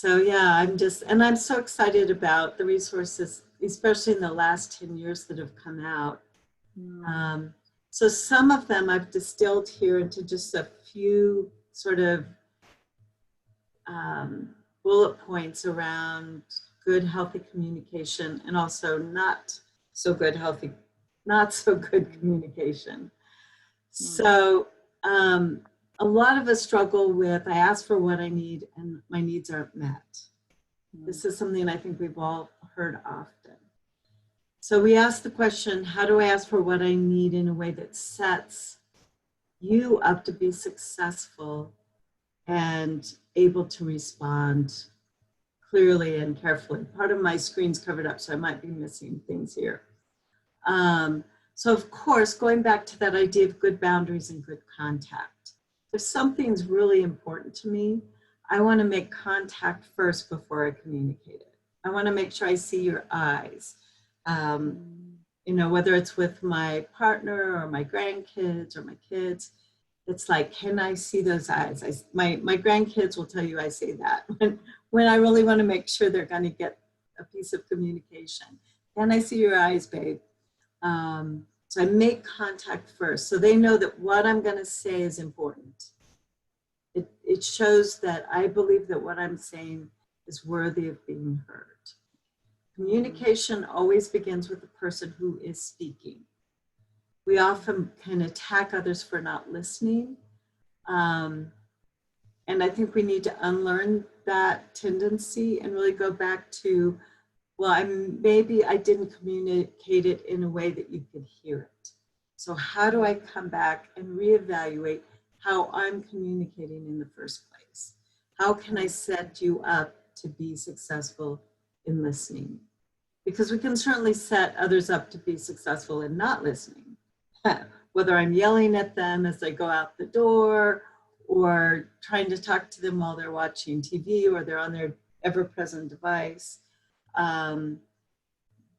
So yeah, I'm so excited about the resources, especially in the last 10 years that have come out. Um, so some of them I've distilled here into just a few sort of bullet points around good, healthy communication, and also not so good, not so good communication. So a lot of us struggle with, I ask for what I need and my needs aren't met. This is something I think we've all heard often. So we ask the question, how do I ask for what I need in a way that sets you up to be successful and able to respond clearly and carefully? Part of my screen's covered up, so I might be missing things here. So of course, going back to that idea of good boundaries and good contact. If something's really important to me, I want to make contact first before I communicate it. I want to make sure I see your eyes. You know, whether it's with my partner or my grandkids or my kids, it's like, can I see those eyes? My grandkids will tell you I say that when I really want to make sure they're going to get a piece of communication. Can I see your eyes, babe? So I make contact first, so they know that what I'm going to say is important. It shows that I believe that what I'm saying is worthy of being heard. Communication always begins with the person who is speaking. We often can attack others for not listening. And I think we need to unlearn that tendency and really go back to, well, maybe I didn't communicate it in a way that you could hear it. So how do I come back and reevaluate how I'm communicating in the first place? How can I set you up to be successful in listening? Because we can certainly set others up to be successful in not listening. Whether I'm yelling at them as they go out the door, or trying to talk to them while they're watching TV or they're on their ever-present device.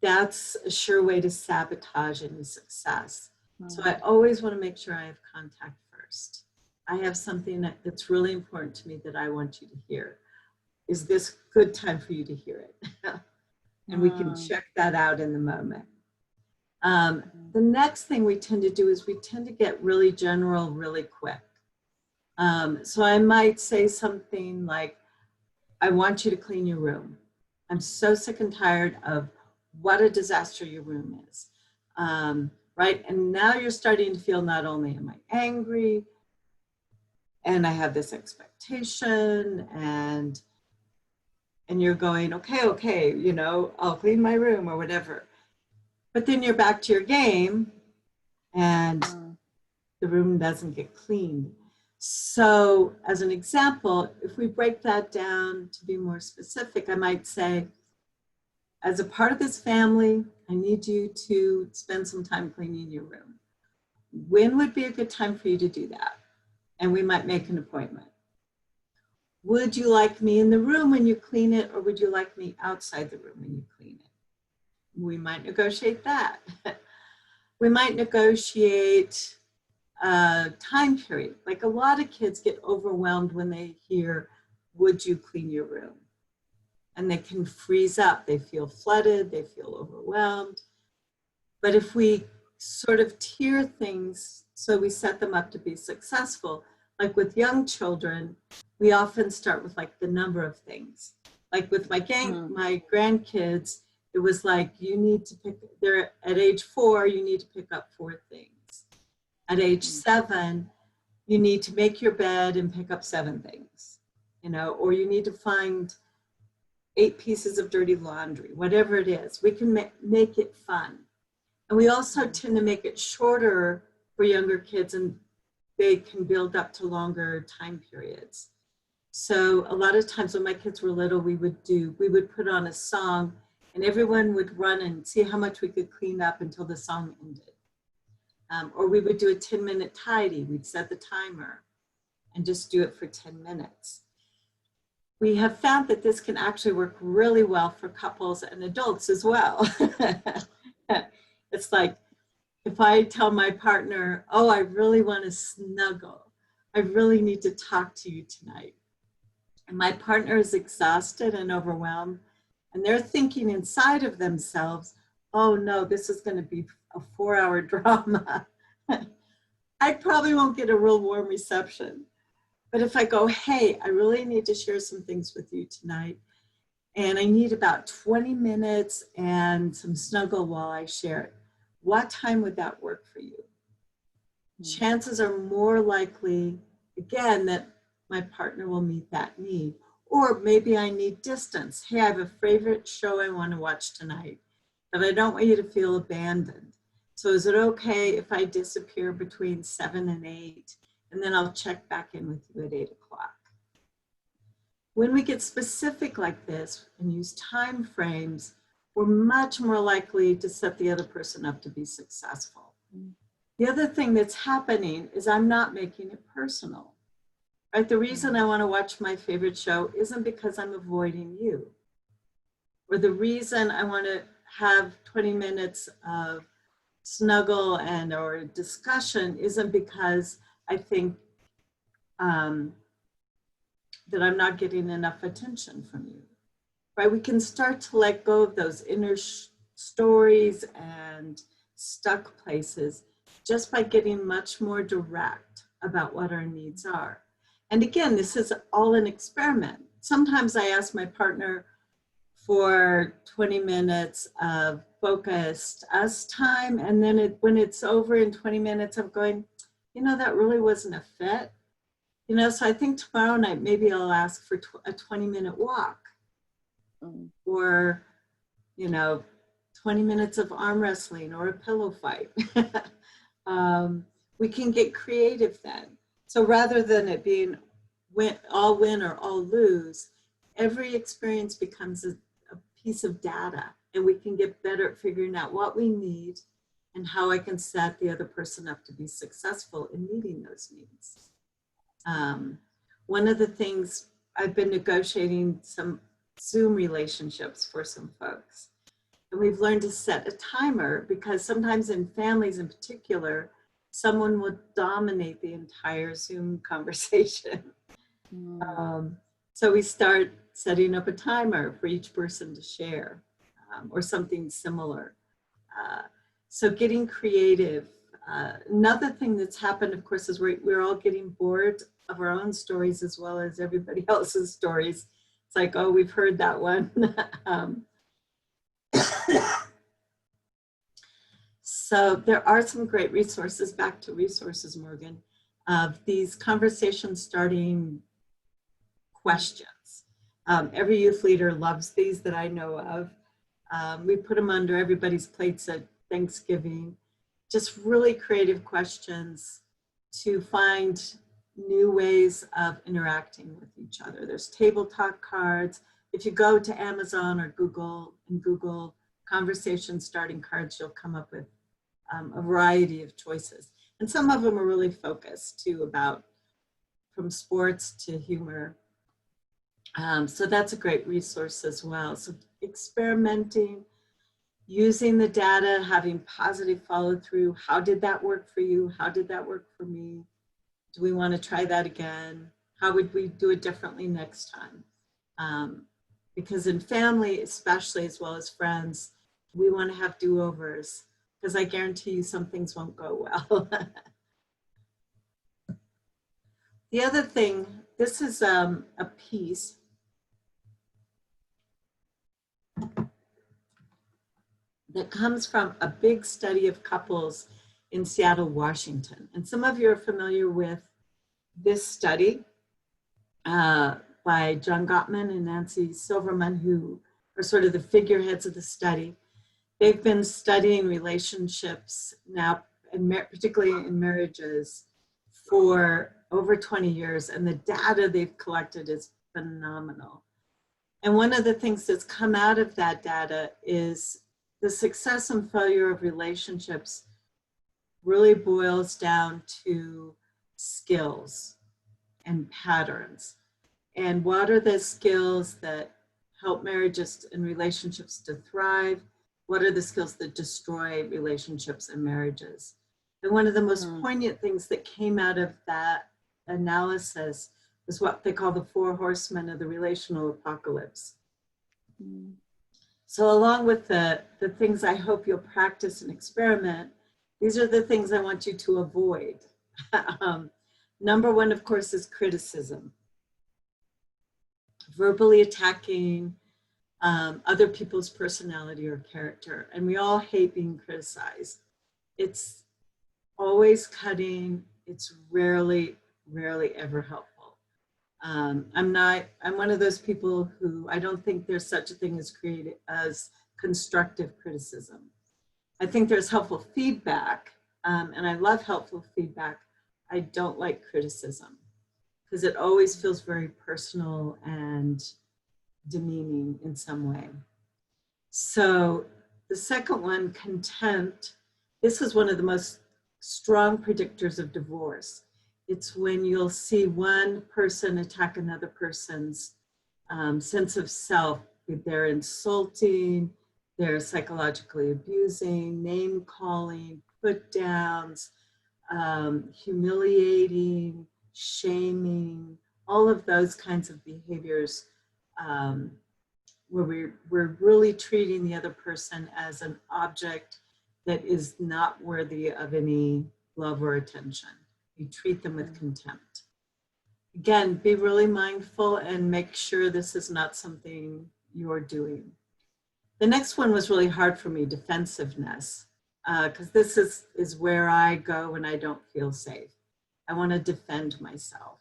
That's a sure way to sabotage any success. So I always want to make sure I have contact first. I have something that's really important to me that I want you to hear. Is this good time for you to hear it? And we can check that out in the moment. The next thing we tend to do is we tend to get really general really quick. So I might say something like, I want you to clean your room. I'm so sick and tired of what a disaster your room is, right? And now you're starting to feel, not only am I angry and I have this expectation, and you're going, okay, you know, I'll clean my room or whatever. But then you're back to your game and the room doesn't get cleaned. So as an example, if we break that down to be more specific, I might say, as a part of this family, I need you to spend some time cleaning your room. When would be a good time for you to do that? And we might make an appointment. Would you like me in the room when you clean it, or would you like me outside the room when you clean it? We might negotiate that. We might negotiate a time period. Like, a lot of kids get overwhelmed when they hear, would you clean your room? And they can freeze up. They feel flooded, they feel overwhelmed. But if we sort of tier things so we set them up to be successful, like with young children, we often start with like the number of things. Like with my grandkids, it was like, you need to they're at age 4, you need to pick up 4 things. At age 7, you need to make your bed and pick up 7 things, you know, or you need to find 8 pieces of dirty laundry, whatever it is. We can make it fun. And we also tend to make it shorter for younger kids, and they can build up to longer time periods. So a lot of times when my kids were little, we would put on a song, and everyone would run and see how much we could clean up until the song ended. Or we would do a 10-minute tidy. We'd set the timer and just do it for 10 minutes. We have found that this can actually work really well for couples and adults as well. It's like, if I tell my partner, oh, I really want to snuggle, I really need to talk to you tonight, and my partner is exhausted and overwhelmed, and they're thinking inside of themselves, oh no, this is going to be a 4-hour drama. I probably won't get a real warm reception. But if I go, hey, I really need to share some things with you tonight, and I need about 20 minutes and some snuggle while I share it, what time would that work for you? Chances are more likely, again, that my partner will meet that need. Or maybe I need distance. Hey, I have a favorite show I want to watch tonight, but I don't want you to feel abandoned. So is it okay if I disappear between 7 and 8, and then I'll check back in with you at 8 o'clock? When we get specific like this and use time frames, we're much more likely to set the other person up to be successful. The other thing that's happening is I'm not making it personal. Right? The reason I want to watch my favorite show isn't because I'm avoiding you. Or the reason I want to have 20 minutes of snuggle and or discussion isn't because I think that I'm not getting enough attention from you. Right? We can start to let go of those inner stories and stuck places just by getting much more direct about what our needs are. And again, this is all an experiment. Sometimes I ask my partner for 20 minutes of focused us time, and then when it's over in 20 minutes, I'm going, you know, that really wasn't a fit. You know, so I think tomorrow night, maybe I'll ask for a 20-minute walk or, you know, 20 minutes of arm wrestling or a pillow fight. We can get creative then. So rather than it being all win or all lose, every experience becomes a piece of data, and we can get better at figuring out what we need and how I can set the other person up to be successful in meeting those needs. One of the things, I've been negotiating some Zoom relationships for some folks. And we've learned to set a timer, because sometimes in families in particular, someone will dominate the entire Zoom conversation. So we start setting up a timer for each person to share or something similar. So getting creative. Another thing that's happened, of course, is we're all getting bored of our own stories as well as everybody else's stories. It's like, oh, we've heard that one. So there are some great resources, back to resources, Morgan, of these conversation starting questions. Every youth leader loves these that I know of. We put them under everybody's plates at Thanksgiving. Just really creative questions to find new ways of interacting with each other. There's table talk cards. If you go to Amazon or Google and Google conversation starting cards, you'll come up with a variety of choices. And some of them are really focused too, about from sports to humor. So that's a great resource as well. So experimenting, using the data, having positive follow through. How did that work for you? How did that work for me? Do we want to try that again? How would we do it differently next time? Because in family, especially as well as friends, we want to have do-overs, because I guarantee you some things won't go well. The other thing, this is a piece that comes from a big study of couples in Seattle, Washington. And some of you are familiar with this study by John Gottman and Nancy Silverman, who are sort of the figureheads of the study. They've been studying relationships now, and particularly in marriages, for over 20 years, and the data they've collected is phenomenal. And one of the things that's come out of that data is the success and failure of relationships really boils down to skills and patterns. And what are the skills that help marriages and relationships to thrive? What are the skills that destroy relationships and marriages? And one of the most poignant things that came out of that analysis is what they call the 4 horsemen of the relational apocalypse. Mm. So along with the things I hope you'll practice and experiment, these are the things I want you to avoid. Number 1, of course, is criticism. Verbally attacking other people's personality or character. And we all hate being criticized. It's always cutting. It's rarely ever helpful. I'm one of those people who I don't think there's such a thing as constructive criticism. I think there's helpful feedback, and I love helpful feedback. I don't like criticism because it always feels very personal and demeaning in some way. So the second one, contempt, this is one of the most strong predictors of divorce. It's when you'll see one person attack another person's sense of self. They're insulting, they're psychologically abusing, name calling, put downs, humiliating, shaming, all of those kinds of behaviors where we're really treating the other person as an object that is not worthy of any love or attention. You treat them with contempt. Again, be really mindful and make sure this is not something you're doing. The next one was really hard for me, defensiveness, because this is where I go when I don't feel safe. I want to defend myself.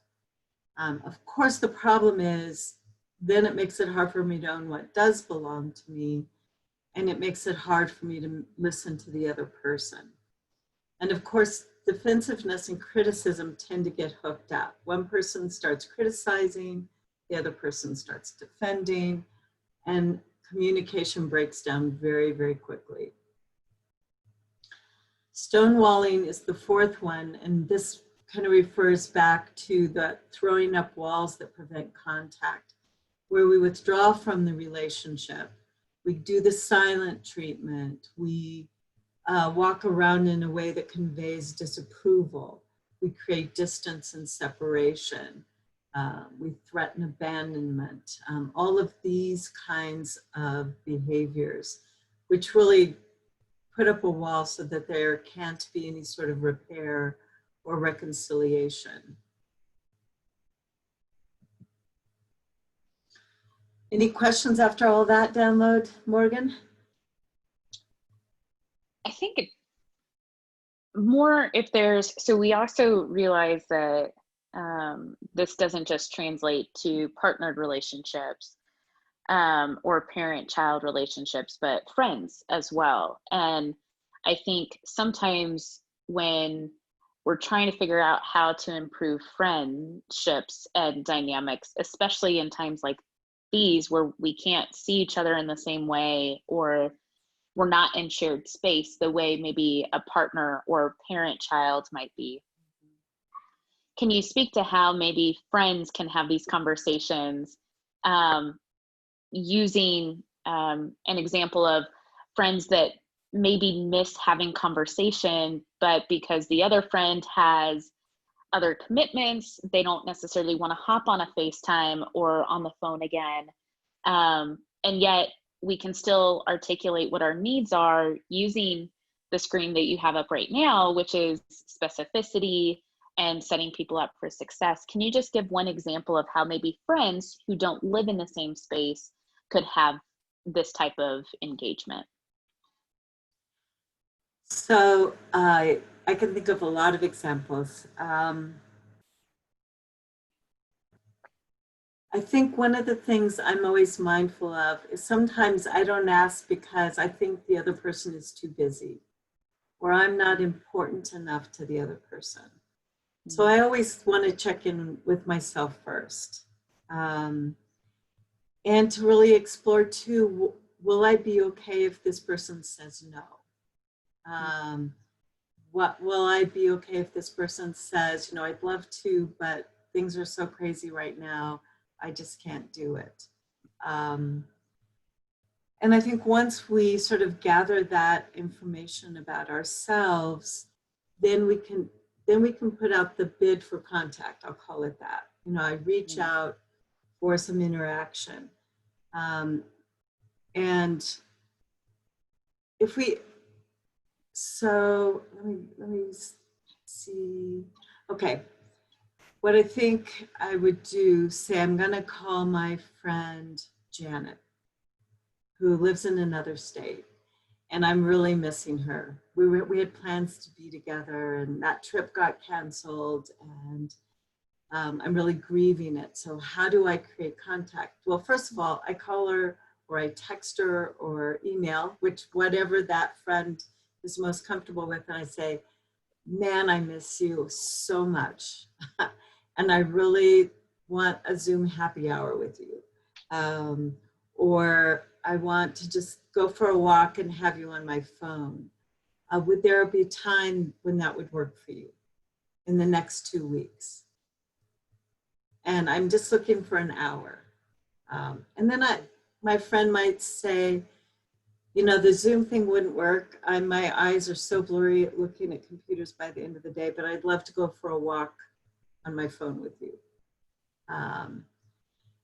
Of course, the problem is then it makes it hard for me to own what does belong to me, and it makes it hard for me to listen to the other person. And of course, defensiveness and criticism tend to get hooked up. One person starts criticizing, the other person starts defending, and communication breaks down very, very quickly. Stonewalling is the 4th one, and this kind of refers back to the throwing up walls that prevent contact, where we withdraw from the relationship. We do the silent treatment. We walk around in a way that conveys disapproval. We create distance and separation. We threaten abandonment. All of these kinds of behaviors, which really put up a wall so that there can't be any sort of repair or reconciliation. Any questions after all that download, Morgan? I think more if there's, so we also realize that this doesn't just translate to partnered relationships or parent-child relationships, but friends as well. And I think sometimes when we're trying to figure out how to improve friendships and dynamics, especially in times like these where we can't see each other in the same way, or we're not in shared space the way maybe a partner or parent-child might be. Can you speak to how maybe friends can have these conversations using an example of friends that maybe miss having conversation, but because the other friend has other commitments, they don't necessarily want to hop on a FaceTime or on the phone again. And yet we can still articulate what our needs are using the screen that you have up right now, which is specificity and setting people up for success. Can you just give one example of how maybe friends who don't live in the same space could have this type of engagement? So I can think of a lot of examples. I think one of the things I'm always mindful of is sometimes I don't ask because I think the other person is too busy, or I'm not important enough to the other person. So I always want to check in with myself first. And to really explore too, will I be okay if this person says no? What will I be okay if this person says, you know, I'd love to, but things are so crazy right now, I just can't do it. And I think once we sort of gather that information about ourselves, then we can put out the bid for contact, I'll call it that. You know, I reach out for some interaction. And if we, so let me see. Okay. What I think I would do, say I'm going to call my friend Janet, who lives in another state, and I'm really missing her. We had plans to be together, and that trip got canceled, and I'm really grieving it. So how do I create contact? Well, first of all, I call her, or I text her, or email, which whatever that friend is most comfortable with, and I say, man, I miss you so much. And I really want a Zoom happy hour with you. Or I want to just go for a walk and have you on my phone. Would there be time when that would work for you in the next 2 weeks? And I'm just looking for an hour. And then my friend might say, you know, the Zoom thing wouldn't work. My eyes are so blurry at looking at computers by the end of the day, but I'd love to go for a walk on my phone with you.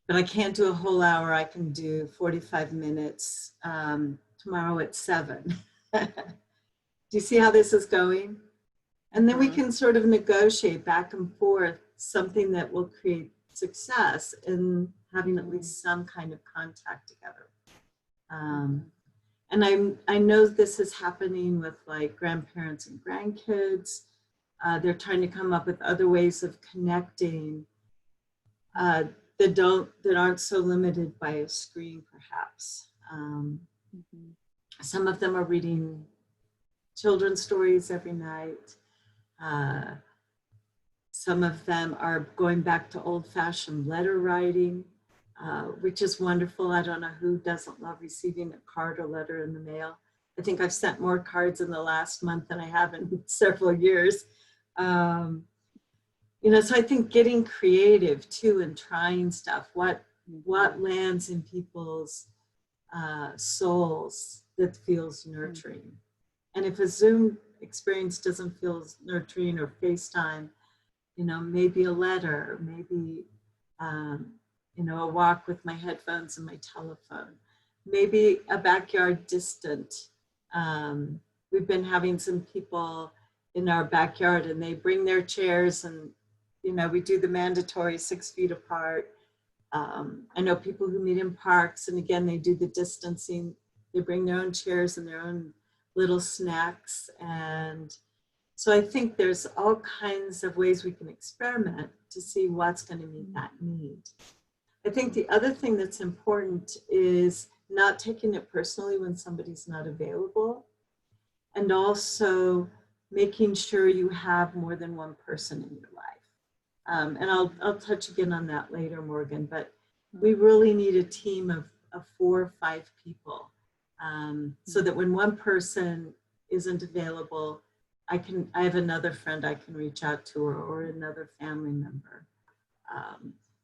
But I can't do a whole hour. I can do 45 minutes tomorrow at 7. Do you see how this is going? And then we can sort of negotiate back and forth something that will create success in having at least some kind of contact together. And I know this is happening with like grandparents and grandkids. They're trying to come up with other ways of connecting that aren't so limited by a screen, perhaps. Some of them are reading children's stories every night. Some of them are going back to old-fashioned letter writing, which is wonderful. I don't know who doesn't love receiving a card or letter in the mail. I think I've sent more cards in the last month than I have in several years. You know, so I think getting creative too and trying stuff, what lands in people's souls that feels nurturing. And if a Zoom experience doesn't feel nurturing, or FaceTime, you know, maybe a letter, maybe, you know, a walk with my headphones and my telephone, maybe a backyard distant. We've been having some people in our backyard, and they bring their chairs, and, you know, we do the mandatory 6 feet apart. I know people who meet in parks, and again, they do the distancing. They bring their own chairs and their own little snacks. And so I think there's all kinds of ways we can experiment to see what's going to meet that need. I think the other thing that's important is not taking it personally when somebody's not available, and also making sure you have more than one person in your life. And I'll touch again on that later, Morgan, but we really need a team of 4 or 5 people, so that when one person isn't available, I have another friend I can reach out to, or another family member.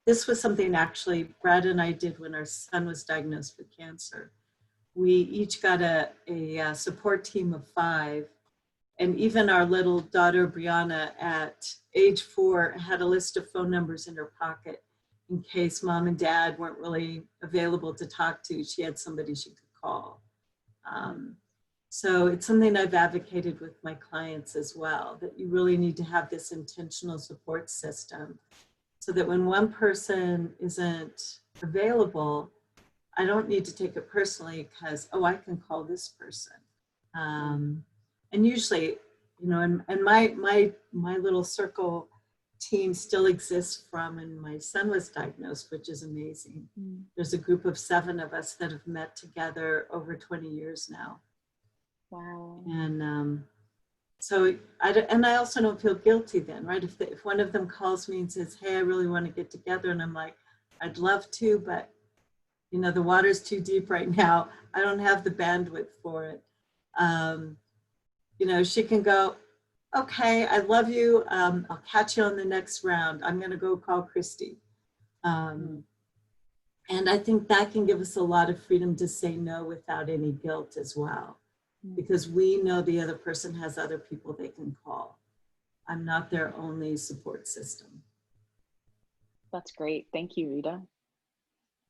This was something actually Brad and I did when our son was diagnosed with cancer. We each got a support team of 5. And even our little daughter, Brianna, at age 4, had a list of phone numbers in her pocket in case mom and dad weren't really available to talk to. She had somebody she could call. So it's something I've advocated with my clients as well, that you really need to have this intentional support system, so that when one person isn't available, I don't need to take it personally because, oh, I can call this person. And usually, you know, and my little circle team still exists from when my son was diagnosed, which is amazing. There's a group of 7 of us that have met together over 20 years now. Wow. And so I also don't feel guilty then, right? If one of them calls me and says, hey, I really want to get together, and I'm like, I'd love to, but, you know, the water's too deep right now. I don't have the bandwidth for it. You know, she can go, okay, I love you. I'll catch you on the next round. I'm going to go call Christy. And I think that can give us a lot of freedom to say no without any guilt as well, because we know the other person has other people they can call. I'm not their only support system. That's great. Thank you, Rita.